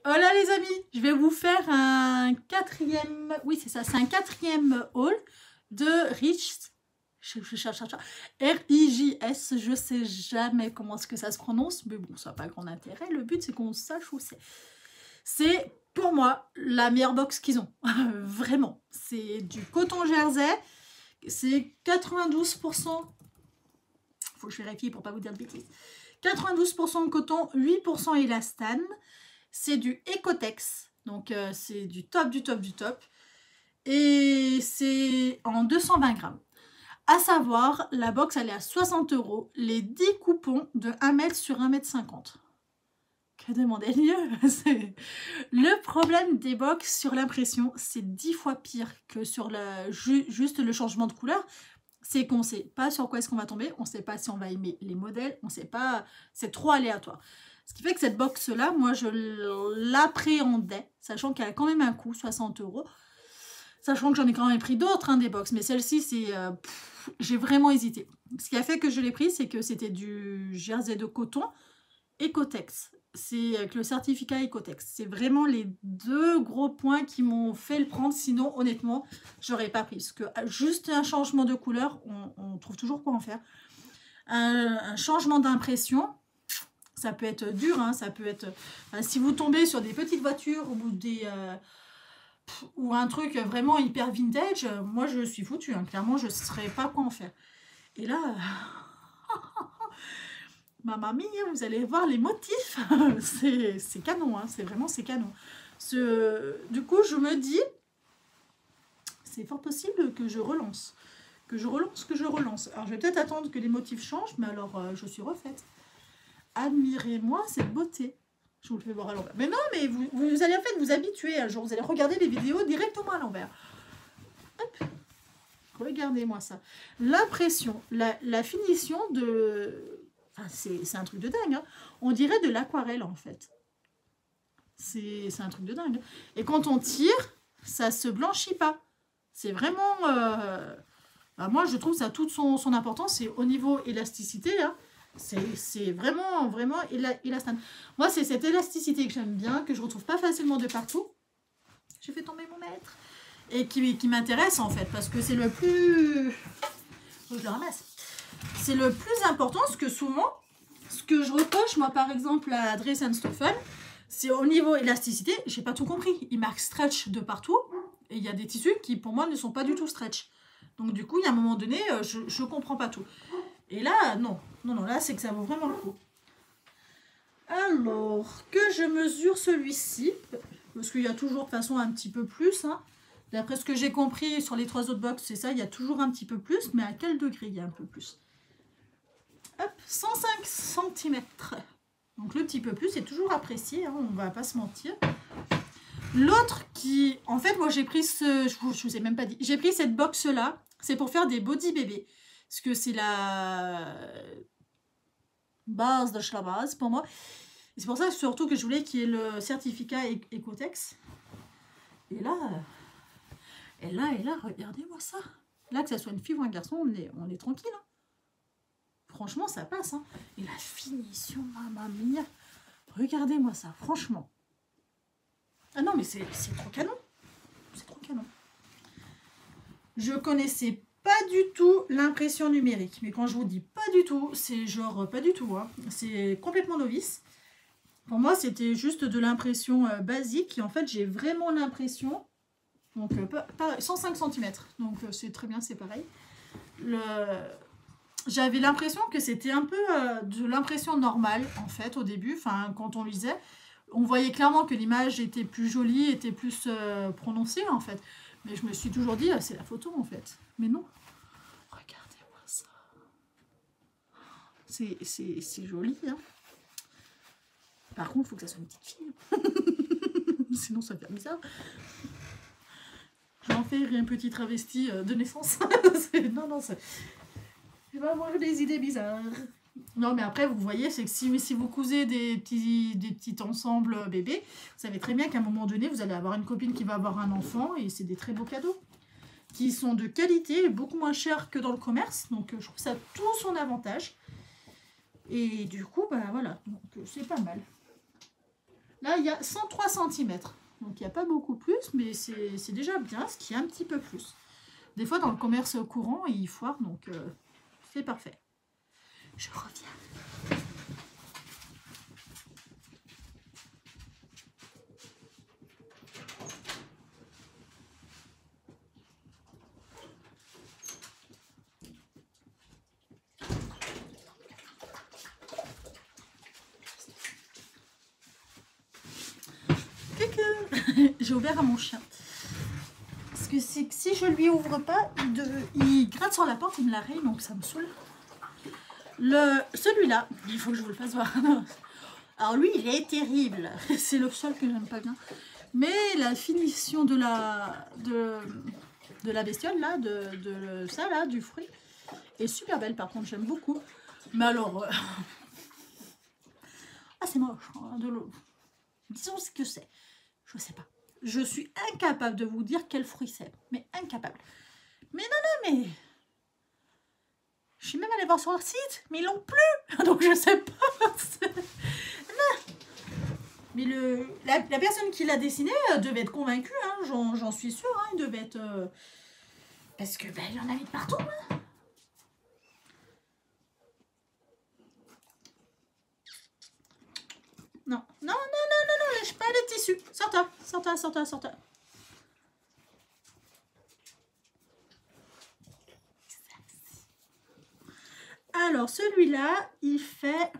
Hola les amis, je vais vous faire un quatrième, oui c'est ça, c'est un quatrième haul de Rijs, R-I-J-S, je sais jamais comment est-ce que ça se prononce, mais bon ça n'a pas grand intérêt, le but c'est qu'on sache où c'est. C'est pour moi la meilleure box qu'ils ont, vraiment, c'est du coton jersey, c'est 92%, faut que je vérifie pour pas vous dire de bêtises, 92% coton, 8% élastane. C'est du Ecotex, donc c'est du top, du top, du top. Et c'est en 220 grammes. À savoir, la box, elle est à 60 €, les 10 coupons de 1 m sur 1 m 50. Que demander de mieux? Le problème des box sur l'impression, c'est 10 fois pire que sur juste le changement de couleur. C'est qu'on ne sait pas sur quoi est-ce qu'on va tomber, on ne sait pas si on va aimer les modèles, on ne sait pas, c'est trop aléatoire. Ce qui fait que cette box-là, moi, je l'appréhendais, sachant qu'elle a quand même un coût, 60 €. Sachant que j'en ai quand même pris d'autres, hein, des box. Mais celle-ci, c'est... j'ai vraiment hésité. Ce qui a fait que je l'ai pris, c'est que c'était du jersey de coton Ecotex. C'est avec le certificat Ecotex. C'est vraiment les deux gros points qui m'ont fait le prendre. Sinon, honnêtement, j'aurais pas pris. Parce que juste un changement de couleur, on trouve toujours quoi en faire. Un changement d'impression... Ça peut être dur, hein, ça peut être... si vous tombez sur des petites voitures ou un truc vraiment hyper vintage, moi je suis foutue, hein, clairement je ne saurais pas quoi en faire. Et là, mamma mia, vous allez voir les motifs, c'est canon, hein, c'est vraiment c'est canon. Du coup je me dis, c'est fort possible que je relance. Que je relance. Alors je vais peut-être attendre que les motifs changent, mais alors je suis refaite. Admirez-moi cette beauté. Je vous le fais voir à l'envers. Mais non, mais vous allez en fait vous habituer un jour. Vous allez regarder les vidéos directement à l'envers. Hop. Regardez-moi ça. L'impression, la finition de... Enfin, c'est un truc de dingue. Hein. On dirait de l'aquarelle en fait. C'est un truc de dingue. Et quand on tire, ça se blanchit pas. C'est vraiment... bah, moi, je trouve ça a toute son importance. C'est au niveau élasticité, là. C'est vraiment, vraiment élastane. Moi, c'est cette élasticité que j'aime bien, que je retrouve pas facilement de partout. J'ai fait tomber mon maître. Et qui m'intéresse, en fait, parce que c'est le plus... Je le ramasse. C'est le plus important, parce que souvent, ce que je reproche, moi, par exemple, à Dress & Stoffel, c'est au niveau élasticité, j'ai pas tout compris. Il marque stretch de partout, et il y a des tissus qui, pour moi, ne sont pas du tout stretch. Donc, du coup, il y a un moment donné, je comprends pas tout. Et là, non, là, c'est que ça vaut vraiment le coup. Alors, que je mesure celui-ci, parce qu'il y a toujours, de toute façon, un petit peu plus, hein. D'après ce que j'ai compris sur les 3 autres box, c'est ça, il y a toujours un petit peu plus, mais à quel degré il y a un peu plus? Hop, 105 cm. Donc, le petit peu plus est toujours apprécié, hein, on va pas se mentir. L'autre qui, en fait, moi, j'ai pris je vous ai même pas dit, j'ai pris cette box-là, c'est pour faire des body bébés. Parce que c'est la base de la base pour moi. C'est pour ça surtout que je voulais qu'il y ait le certificat Ecotex. Et là, regardez-moi ça. Là, que ça soit une fille ou un garçon, on est tranquille. Hein. Franchement, ça passe. Hein. Et la finition, mamma mia. Regardez-moi ça, franchement. Ah non, mais c'est trop canon. C'est trop canon. Je connaissais pas du tout l'impression numérique. Mais quand je vous dis pas du tout, c'est genre pas du tout. Hein. C'est complètement novice. Pour moi, c'était juste de l'impression basique. Et en fait, j'ai vraiment l'impression... Donc, 105 cm. Donc, c'est très bien, c'est pareil. J'avais l'impression que c'était un peu de l'impression normale, en fait, au début. Enfin, quand on lisait, on voyait clairement que l'image était plus jolie, était plus prononcée, en fait. Mais je me suis toujours dit, c'est la photo, en fait. Mais non. Regardez-moi ça. C'est joli, hein. Par contre, il faut que ça soit une petite fille. Sinon, ça fait bizarre. Je vais en faire une petite travestie de naissance. Non, je vais avoir des idées bizarres. Non, mais après, vous voyez, c'est que si vous cousez des petits ensembles bébés, vous savez très bien qu'à un moment donné, vous allez avoir une copine qui va avoir un enfant et c'est des très beaux cadeaux qui sont de qualité, beaucoup moins chers que dans le commerce. Donc, je trouve ça tout son avantage. Et du coup, bah voilà, donc c'est pas mal. Là, il y a 103 cm. Donc, il n'y a pas beaucoup plus, mais c'est déjà bien, ce qui est un petit peu plus. Des fois, dans le commerce courant, ils foirent, donc c'est parfait. Je reviens. J'ai ouvert à mon chien. Parce que si je lui ouvre pas, il gratte sur la porte, il me la raye, donc ça me saoule. Celui-là, il faut que je vous le fasse voir. Alors lui, il est terrible. C'est le seul que j'aime pas bien. Mais la finition de la bestiole, là, ça, là, du fruit, est super belle. Par contre, j'aime beaucoup. Mais alors... Ah, c'est moche. Hein, disons ce que c'est. Je sais pas. Je suis incapable de vous dire quel fruit c'est. Mais incapable. Mais non, mais... Je suis même allée voir sur leur site, mais ils l'ont plus. Donc je sais pas. Non. Mais la personne qui l'a dessiné devait être convaincue. Hein. J'en suis sûre. Hein. Il devait être... Parce que il y en avait de partout. Hein. Non, non, non, non, non, non, lâche pas le tissu. Sors-toi, sors-toi, sors-toi, sors-toi. Alors, celui-là, il fait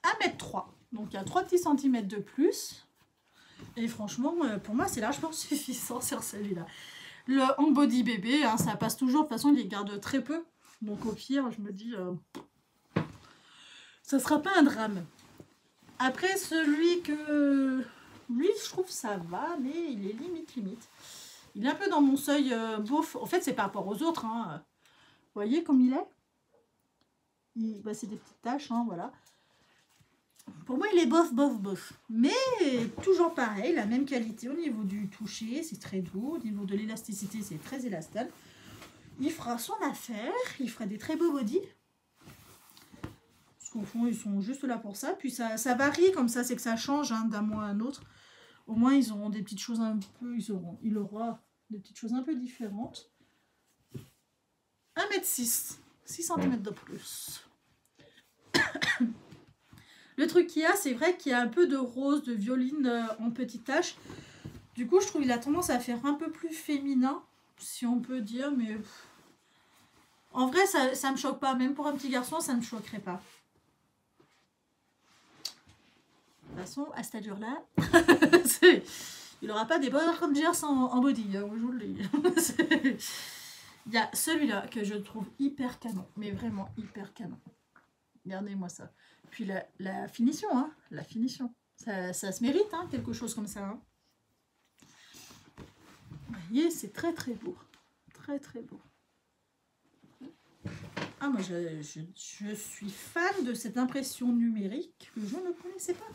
1,3 m. Donc, il y a 3 petits centimètres de plus. Et franchement, pour moi, c'est largement suffisant sur celui-là. Le en body bébé, hein, ça passe toujours. De toute façon, il les garde très peu. Donc, au pire, je me dis... ça sera pas un drame. Après, celui que... Lui, je trouve ça va, mais il est limite. Il est un peu dans mon seuil beauf. En fait, c'est par rapport aux autres. Hein. Vous voyez comme il est bah, c'est des petites taches, hein, voilà. Pour moi, il est bof, bof, bof. Mais toujours pareil, la même qualité au niveau du toucher, c'est très doux. Au niveau de l'élasticité, c'est très élastique. Il fera son affaire, il fera des très beaux bodys. Parce qu'au fond, ils sont juste là pour ça. Puis ça varie comme ça, c'est que ça change hein, d'un mois à un autre. Au moins, ils auront des petites choses un peu... Il aura des petites choses un peu différentes. 1,6 m. 6 cm de plus. Le truc qu'il y a, c'est vrai qu'il y a un peu de rose, de violine en petites taches. Du coup, je trouve qu'il a tendance à faire un peu plus féminin, si on peut dire. Mais en vrai, ça me choque pas. Même pour un petit garçon, ça ne me choquerait pas. De toute façon, à cette âge-là, il n'aura pas des Border Rangers en body. Hein, je vous le dis. Il y a celui-là que je trouve hyper canon. Mais vraiment hyper canon. Regardez-moi ça. Puis la finition, hein, la finition. Ça se mérite, hein, quelque chose comme ça. Hein. Vous voyez, c'est très très beau. Très très beau. Ah, moi, je suis fan de cette impression numérique que je ne connaissais pas.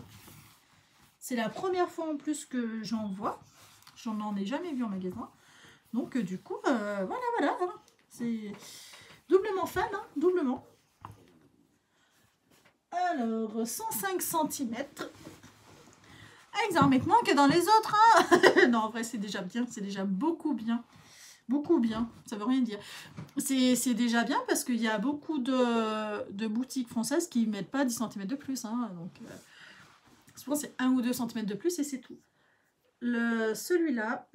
C'est la première fois en plus que j'en vois. J'en ai jamais vu en magasin. Donc, du coup, voilà. Hein. C'est doublement fan, hein, doublement. Alors, 105 cm. Exactement que dans les autres. Hein. Non, en vrai, c'est déjà bien. C'est déjà beaucoup bien. Beaucoup bien. Ça veut rien dire. C'est déjà bien parce qu'il y a beaucoup de boutiques françaises qui ne mettent pas 10 cm de plus. Hein. Donc, souvent, c'est 1 ou 2 cm de plus et c'est tout. Celui-là,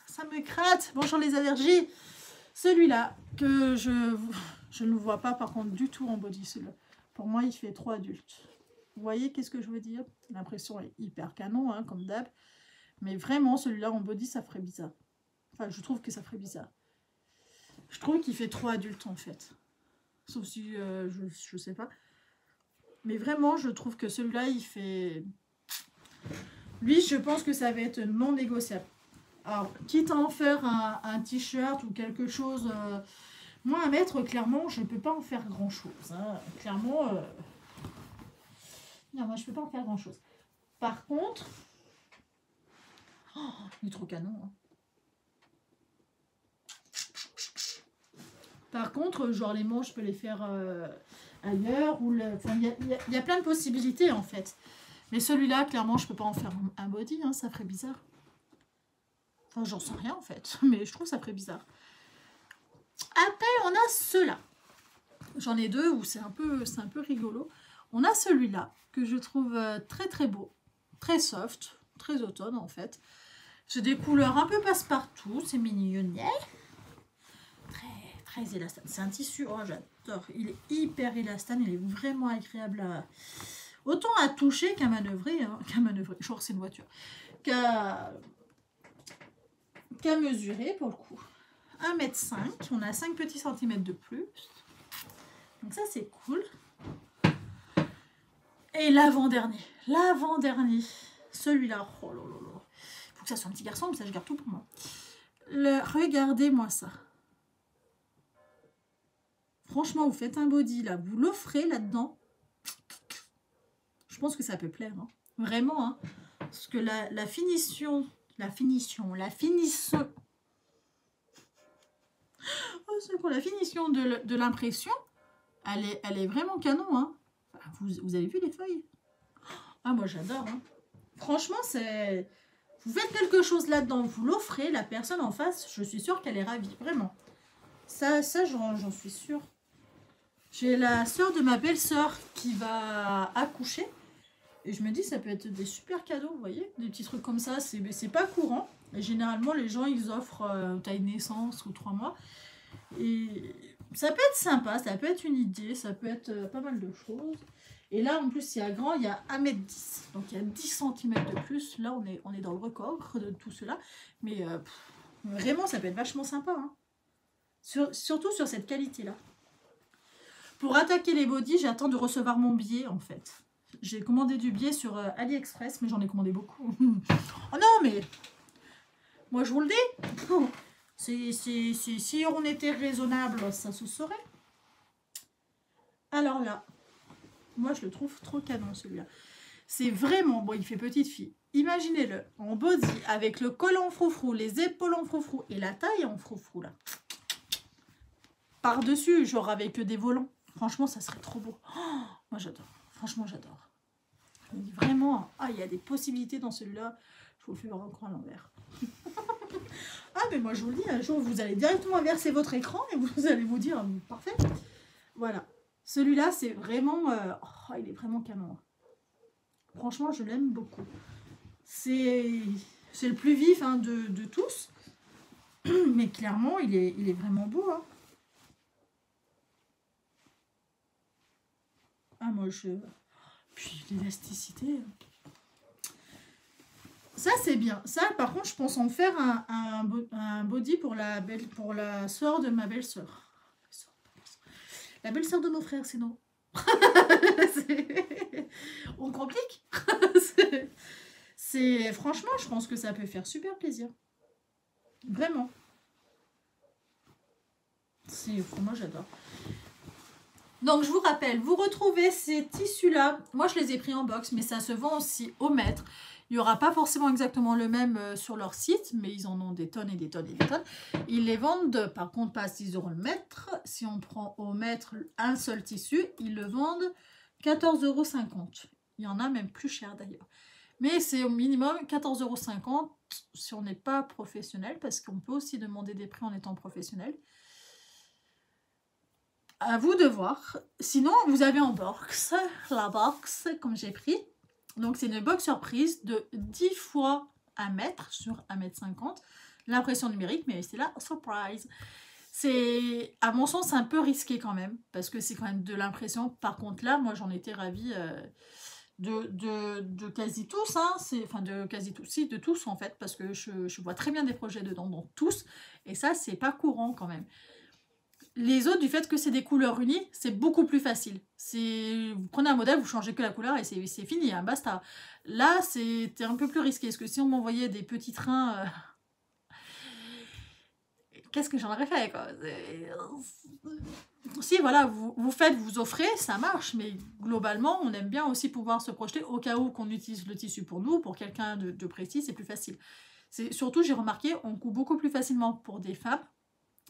ça me gratte. Bonjour les allergies. Celui-là, que je ne vois pas par contre du tout en body. Celui-là. Pour moi, il fait trop adulte. Vous voyez qu'est-ce que je veux dire? L'impression est hyper canon, hein, comme d'hab. Mais vraiment, celui-là en body, ça ferait bizarre. Enfin, je trouve que ça ferait bizarre. Je trouve qu'il fait trop adulte, en fait. Sauf si, je sais pas. Mais vraiment, je trouve que celui-là, il fait... Lui, je pense que ça va être non négociable. Alors, quitte à en faire un t-shirt ou quelque chose... Moi, à mettre, clairement, je ne peux pas en faire grand-chose. Hein. Clairement, non, moi, je ne peux pas en faire grand-chose. Par contre, oh, il est trop canon. Hein. Par contre, genre les manches, je peux les faire ailleurs. Ou enfin, il y a plein de possibilités en fait. Mais celui-là, clairement, je peux pas en faire un body, hein, ça ferait bizarre. Enfin, j'en sais rien en fait, mais je trouve ça ferait bizarre. Après, on a ceux-là. J'en ai deux où c'est un peu rigolo. On a celui-là que je trouve très très beau, très soft, très automne en fait. C'est des couleurs un peu passe-partout, c'est mignonnet. Très élastane. C'est un tissu, oh j'adore. Il est hyper élastane, il est vraiment agréable à... Autant à toucher qu'à manœuvrer, hein. Qu'à manœuvrer, genre c'est une voiture. Qu'à mesurer pour le coup. 1,5 m, on a 5 petits centimètres de plus. Donc ça c'est cool. Et l'avant-dernier, celui-là, oh là là là. Faut que ça soit un petit garçon, mais ça je garde tout pour moi. Regardez-moi ça. Franchement, vous faites un body là, vous l'offrez là-dedans. Je pense que ça peut plaire, hein. Vraiment, hein. Parce que la finition, oh, la finition de l'impression, elle est vraiment canon, hein. Vous avez vu les feuilles? Ah, moi j'adore, hein. Franchement, c'est... Vous faites quelque chose là-dedans, vous l'offrez, la personne en face, je suis sûre qu'elle est ravie, vraiment. Ça j'en suis sûre. J'ai la sœur de ma belle-sœur qui va accoucher. Et je me dis, ça peut être des super cadeaux, vous voyez. Des petits trucs comme ça, c'est pas courant. Et généralement, les gens, ils offrent taille naissance ou 3 mois. Et ça peut être sympa, ça peut être une idée, ça peut être pas mal de choses. Et là, en plus, il y a grand, il y a 1,10 m. Donc, il y a 10 cm de plus. Là, on est dans le record de tout cela. Mais vraiment, ça peut être vachement sympa, hein. Surtout sur cette qualité-là. Pour attaquer les bodys, j'attends de recevoir mon billet, en fait. J'ai commandé du billet sur AliExpress, mais j'en ai commandé beaucoup. Oh non, mais... Moi, je vous le dis. Si on était raisonnable, ça se saurait. Alors là, moi, je le trouve trop canon, celui-là. C'est vraiment... Bon, il fait petite fille. Imaginez-le, en body, avec le col en froufrou, les épaules en froufrou et la taille en froufrou, là. Par-dessus, genre avec des volants. Franchement, ça serait trop beau. Oh, moi, j'adore. Franchement, j'adore. Je me dis vraiment, ah, il y a des possibilités dans celui-là. Je vous le fais encore à l'envers. Ah, mais moi, je vous le dis, un jour, vous allez directement inverser votre écran et vous allez vous dire, parfait. Voilà. Celui-là, c'est vraiment... oh, il est vraiment canon. Franchement, je l'aime beaucoup. C'est le plus vif, hein, de tous. Mais clairement, il est vraiment beau, hein. Ah, moi, puis l'élasticité. Ça, c'est bien. Ça, par contre, je pense en faire un body pour la soeur de ma belle-sœur. La belle-sœur de mon frère, sinon. On complique. Franchement, je pense que ça peut faire super plaisir. Vraiment. Moi, j'adore. Donc, je vous rappelle, vous retrouvez ces tissus-là. Moi, je les ai pris en box, mais ça se vend aussi au mètre. Il n'y aura pas forcément exactement le même sur leur site, mais ils en ont des tonnes et des tonnes et des tonnes. Ils les vendent, par contre, pas à 6 € le mètre. Si on prend au mètre un seul tissu, ils le vendent 14,50 €. Il y en a même plus cher d'ailleurs. Mais c'est au minimum 14,50 € si on n'est pas professionnel, parce qu'on peut aussi demander des prix en étant professionnel. À vous de voir. Sinon, vous avez en box, la box, comme j'ai pris. Donc, c'est une box surprise de 10 fois 1 mètre sur 1,50 m. L'impression numérique, mais c'est la surprise. C'est, à mon sens, un peu risqué quand même, parce que c'est quand même de l'impression. Par contre, là, moi, j'en étais ravie de quasi tous. Hein. Enfin, de quasi tous. Si, de tous, en fait, parce que je vois très bien des projets dedans, donc tous. Et ça, c'est pas courant quand même. Les autres, du fait que c'est des couleurs unies, c'est beaucoup plus facile. Vous prenez un modèle, vous changez que la couleur et c'est fini, hein, basta. Là, c'était un peu plus risqué, parce que si on m'envoyait des petits trains... Qu'est-ce que j'en aurais fait, quoi. Si, voilà, vous offrez, ça marche, mais globalement, on aime bien aussi pouvoir se projeter au cas où qu'on utilise le tissu pour nous, pour quelqu'un de précis, c'est plus facile. Surtout, j'ai remarqué, on coupe beaucoup plus facilement pour des femmes.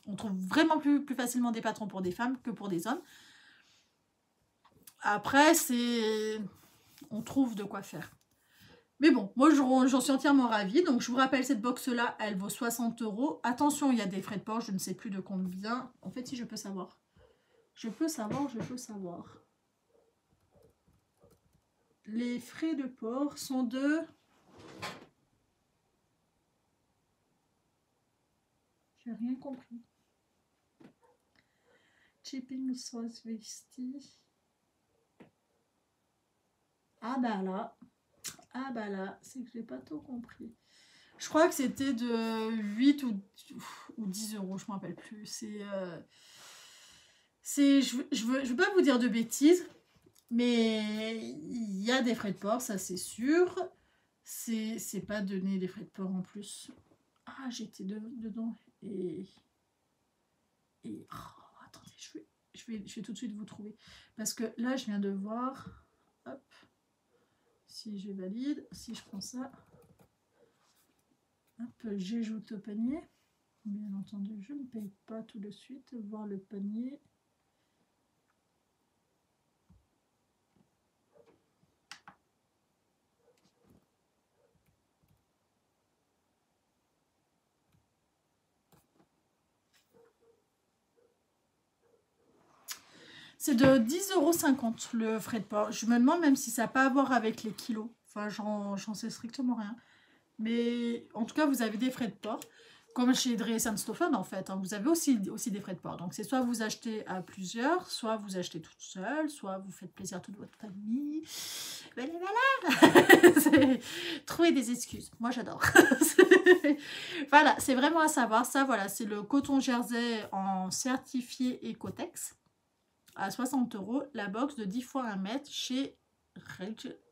On trouve vraiment plus facilement des patrons pour des femmes que pour des hommes. Après, on trouve de quoi faire. Mais bon, moi j'en suis entièrement ravie. Donc je vous rappelle, cette box-là, elle vaut 60 €. Attention, il y a des frais de port, je ne sais plus de combien. En fait, si je peux savoir. Je peux savoir. Les frais de port sont de... J'ai rien compris. Shipping sauce vestie. Ah bah là, c'est que j'ai pas tout compris. Je crois que c'était de 8 ou 10 €, je me rappelle plus. Je veux pas vous dire de bêtises, mais il y a des frais de port, ça c'est sûr. C'est pas donné les frais de port en plus. Ah, j'étais dedans et oh, attendez, je vais tout de suite vous trouver. Parce que là, je viens de voir. Hop. Si je valide, si je prends ça. Hop, j'ajoute au panier. Bien entendu, je ne paye pas tout de suite. Voir le panier. C'est de 10,50 € le frais de port. Je me demande même si ça n'a pas à voir avec les kilos. Enfin, j'en sais strictement rien. Mais en tout cas, vous avez des frais de port. Comme chez Dries & Stoffen, en fait. Hein, vous avez aussi des frais de port. Donc, c'est soit vous achetez à plusieurs, soit vous achetez toute seule, soit vous faites plaisir à toute votre famille. Voilà. Trouver des excuses. Moi, j'adore. Voilà, c'est vraiment à savoir. Ça, voilà, c'est le coton jersey en certifié Ecotex. À 60 €, la box de 10 fois 1 mètre chez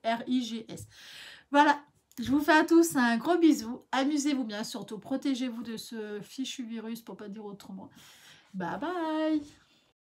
RIGS. Voilà, je vous fais à tous un gros bisou. Amusez-vous bien, surtout protégez-vous de ce fichu virus pour pas dire autrement. Bye bye.